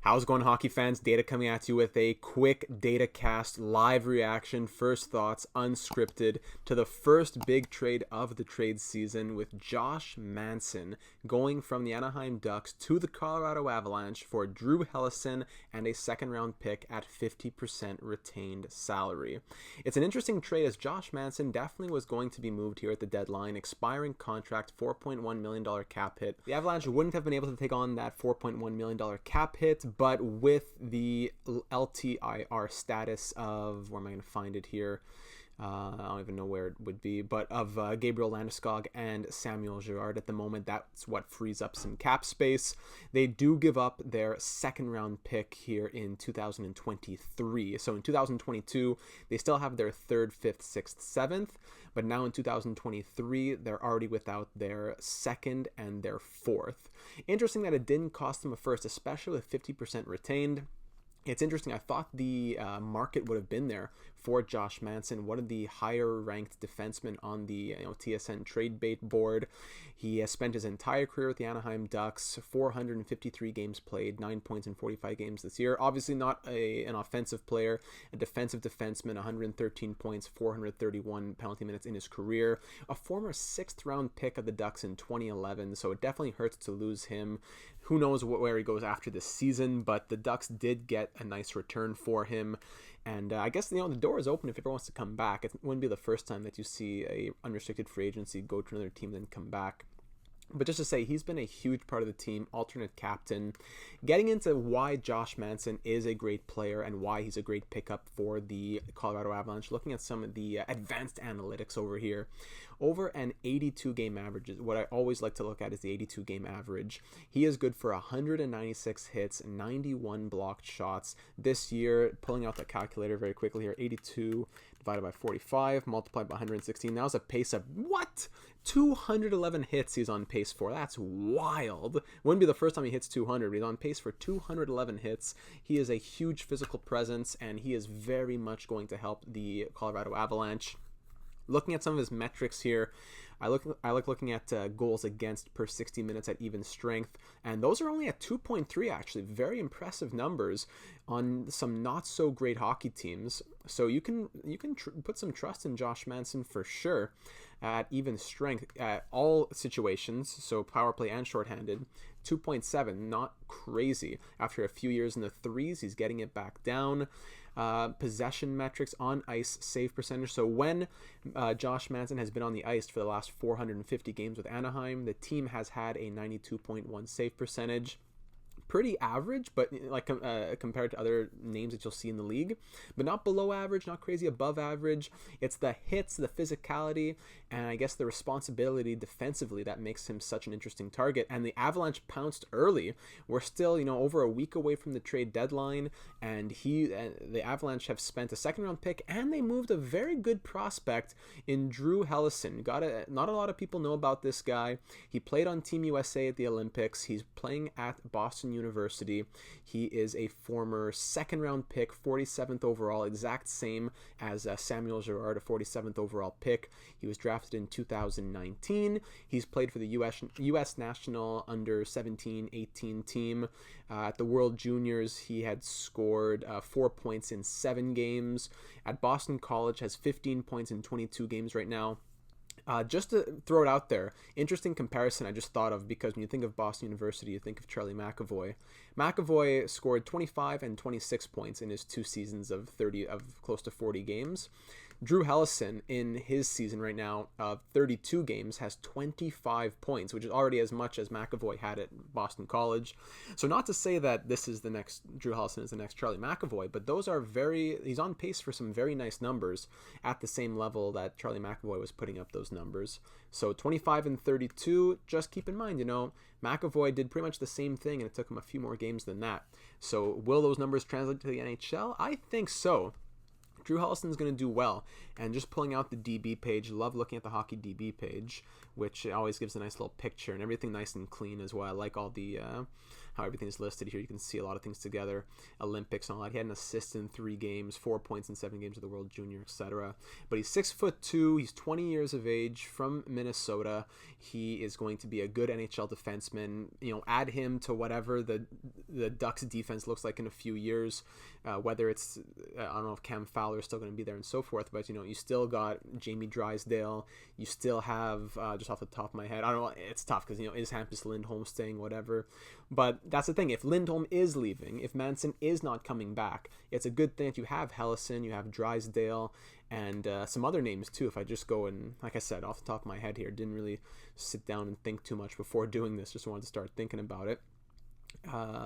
How's it going, hockey fans? Data coming at you with a quick DataCast live reaction, first thoughts, unscripted, to the first big trade of the trade season, with Josh Manson going from the Anaheim Ducks to the Colorado Avalanche for Drew Helleson and a second-round pick at 50% retained salary. It's an interesting trade, as Josh Manson definitely was going to be moved here at the deadline. Expiring contract, $4.1 million cap hit. The Avalanche wouldn't have been able to take on that $4.1 million cap hit, but with the LTIR status of, where am I going to find it here? I don't even know where it would be, but of Gabriel Landeskog and Samuel Girard at the moment. That's what frees up some cap space. They do give up their second round pick here in 2023. So in 2022, they still have their 3rd, 5th, 6th, 7th, but now in 2023, they're already without their 2nd and their 4th. Interesting that it didn't cost them a first, especially with 50% retained. It's interesting. I thought the market would have been there for Josh Manson, one of the higher-ranked defensemen on the TSN trade bait board. He has spent his entire career with the Anaheim Ducks, 453 games played, 9 points in 45 games this year. Obviously not an offensive player, a defensive defenseman, 113 points, 431 penalty minutes in his career. A former 6th-round pick of the Ducks in 2011, so it definitely hurts to lose him. Who knows where he goes after this season, but the Ducks did get a nice return for him. And I guess, the door is open if he ever wants to come back. It wouldn't be the first time that you see a unrestricted free agency go to another team then come back. But just to say, he's been a huge part of the team, alternate captain. Getting into why Josh Manson is a great player and why he's a great pickup for the Colorado Avalanche, looking at some of the advanced analytics over here. Over an 82-game average, what I always like to look at is the 82-game average. He is good for 196 hits, 91 blocked shots. This year, pulling out the calculator very quickly here, 82 divided by 45, multiplied by 116. That was a pace of, what? 211 hits he's on pace for. That's wild. Wouldn't be the first time he hits 200, but he's on pace for 211 hits. He is a huge physical presence, and he is very much going to help the Colorado Avalanche. Looking at some of his metrics here, I like looking at goals against per 60 minutes at even strength, and those are only at 2.3 actually. Very impressive numbers on some not so great hockey teams. So you can put some trust in Josh Manson for sure at even strength at all situations. So power play and shorthanded. 2.7, not crazy. After a few years in the threes, he's getting it back down. Possession metrics, on ice save percentage. So when Josh Manson has been on the ice for the last 450 games with Anaheim, the team has had a 92.1 save percentage. Pretty average, but like compared to other names that you'll see in the league, but not below average, not crazy above average. It's the hits, the physicality, and I guess the responsibility defensively that makes him such an interesting target. And the Avalanche pounced early. We're still, over a week away from the trade deadline, and the Avalanche have spent a second-round pick, and they moved a very good prospect in Drew Helleson. Not a lot of people know about this guy. He played on Team USA at the Olympics. He's playing at Boston University. He is a former second-round pick, 47th overall, exact same as Samuel Girard, a 47th overall pick. He was drafted in 2019. He's played for the U.S. National Under 17-18 team. At the World Juniors, he had scored 4 points in 7 games. At Boston College, has 15 points in 22 games right now. Just to throw it out there, interesting comparison I just thought of, because when you think of Boston University, you think of Charlie McAvoy. McAvoy scored 25 and 26 points in his 2 seasons of close to 40 games. Drew Helleson, in his season right now of 32 games, has 25 points, which is already as much as McAvoy had at Boston College. So not to say that Drew Helleson is the next Charlie McAvoy, but he's on pace for some very nice numbers at the same level that Charlie McAvoy was putting up those numbers. So 25 and 32, just keep in mind, McAvoy did pretty much the same thing, and it took him a few more games than that. So will those numbers translate to the NHL? I think so. Drew Helleson is going to do well. And just pulling out the DB page, love looking at the hockey DB page, which always gives a nice little picture and everything nice and clean as well. I like all the how everything is listed here. You can see a lot of things together, Olympics and all that. He had an assist in 3 games, 4 points in 7 games of the World Junior, etc. But he's 6'2". He's 20 years of age, from Minnesota. He is going to be a good NHL defenseman. You know, add him to whatever the Ducks defense looks like in a few years, whether it's, I don't know if Cam Fowler is still going to be there and so forth, but, you know, you still got Jamie Drysdale. You still have, just off the top of my head, I don't know, it's tough because, you know, is Hampus Lindholm staying, whatever. But that's the thing. If Lindholm is leaving, if Manson is not coming back, it's a good thing that you have Helleson, you have Drysdale, and some other names too. If I just go and, like I said, off the top of my head here, didn't really sit down and think too much before doing this, just wanted to start thinking about it.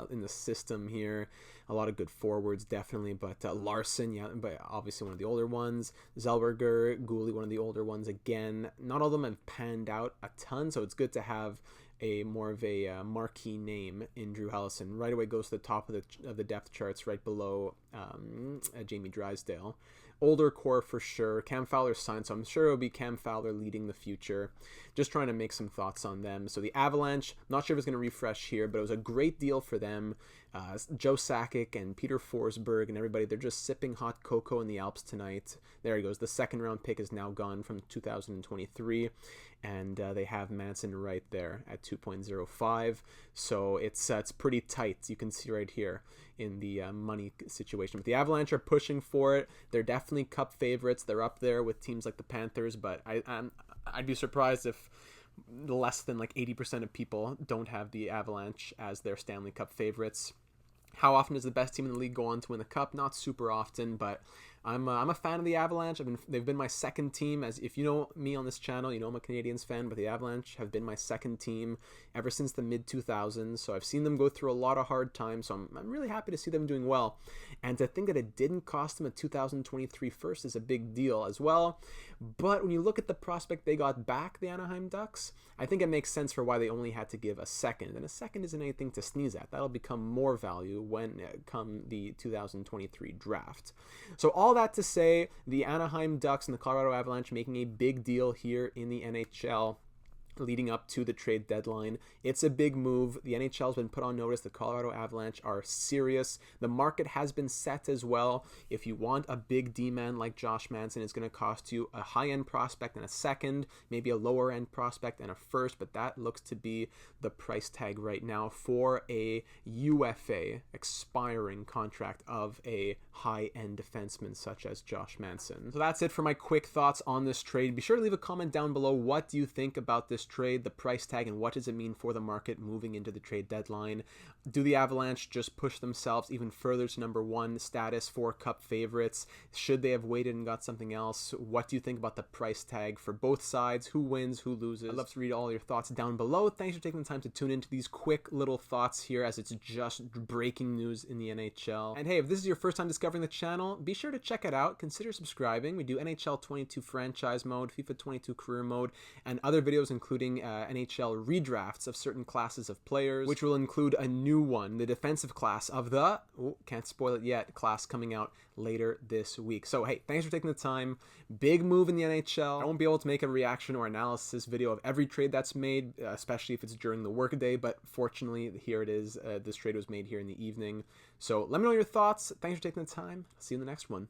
In the system here, a lot of good forwards, definitely, but Larson, yeah, but obviously one of the older ones. Zellweger, Gooley, one of the older ones. Again, not all of them have panned out a ton, so it's good to have a more of a marquee name in Drew Helleson. Right away goes to the top of the depth charts, right below Jamie Drysdale. Older core for sure. Cam Fowler signed, so I'm sure it'll be Cam Fowler leading the future. Just trying to make some thoughts on them. So the Avalanche, not sure if it's going to refresh here, but it was a great deal for them. Joe Sakic and Peter Forsberg and everybody, they're just sipping hot cocoa in the Alps tonight. There he goes. The second round pick is now gone from 2023, and they have Manson right there at 2.05. So it's pretty tight. You can see right here in the money situation. But the Avalanche are pushing for it. They're definitely cup favorites. They're up there with teams like the Panthers, but I'd be surprised if less than like 80% of people don't have the Avalanche as their Stanley Cup favorites. How often does the best team in the league go on to win the cup? Not super often, but I'm a fan of the Avalanche. They've been my second team. As if you know me on this channel, you know I'm a Canadiens fan, but the Avalanche have been my second team ever since the mid-2000s. So I've seen them go through a lot of hard times. So I'm really happy to see them doing well. And to think that it didn't cost them a 2023 first is a big deal as well. But when you look at the prospect they got back, the Anaheim Ducks, I think it makes sense for why they only had to give a second. And a second isn't anything to sneeze at. That'll become more value when come the 2023 draft. So all that to say, the Anaheim Ducks and the Colorado Avalanche making a big deal here in the NHL leading up to the trade deadline. It's a big move. The NHL has been put on notice. The Colorado Avalanche are serious. The market has been set as well. If you want a big D-man like Josh Manson, it's going to cost you a high-end prospect and a second, maybe a lower-end prospect and a first, but that looks to be the price tag right now for a UFA expiring contract of a high-end defenseman such as Josh Manson. So that's it for my quick thoughts on this trade. Be sure to leave a comment down below. What do you think about this trade, the price tag, and what does it mean for the market moving into the trade deadline? Do the Avalanche just push themselves even further to number 1 status for cup favorites? Should they have waited and got something else? What do you think about the price tag for both sides? Who wins? Who loses? I'd love to read all your thoughts down below. Thanks for taking the time to tune into these quick little thoughts here as it's just breaking news in the NHL. And hey, if this is your first time discovering the channel, be sure to check it out. Consider subscribing. We do NHL 22 franchise mode, FIFA 22 career mode, and other videos including NHL redrafts of certain classes of players, which will include a new one, the defensive class of the, can't spoil it yet, class coming out later this week. So hey, thanks for taking the time. Big move in the NHL. I won't be able to make a reaction or analysis video of every trade that's made, especially if it's during the workday, but fortunately here it is. This trade was made here in the evening. So let me know your thoughts. Thanks for taking the time. See you in the next one.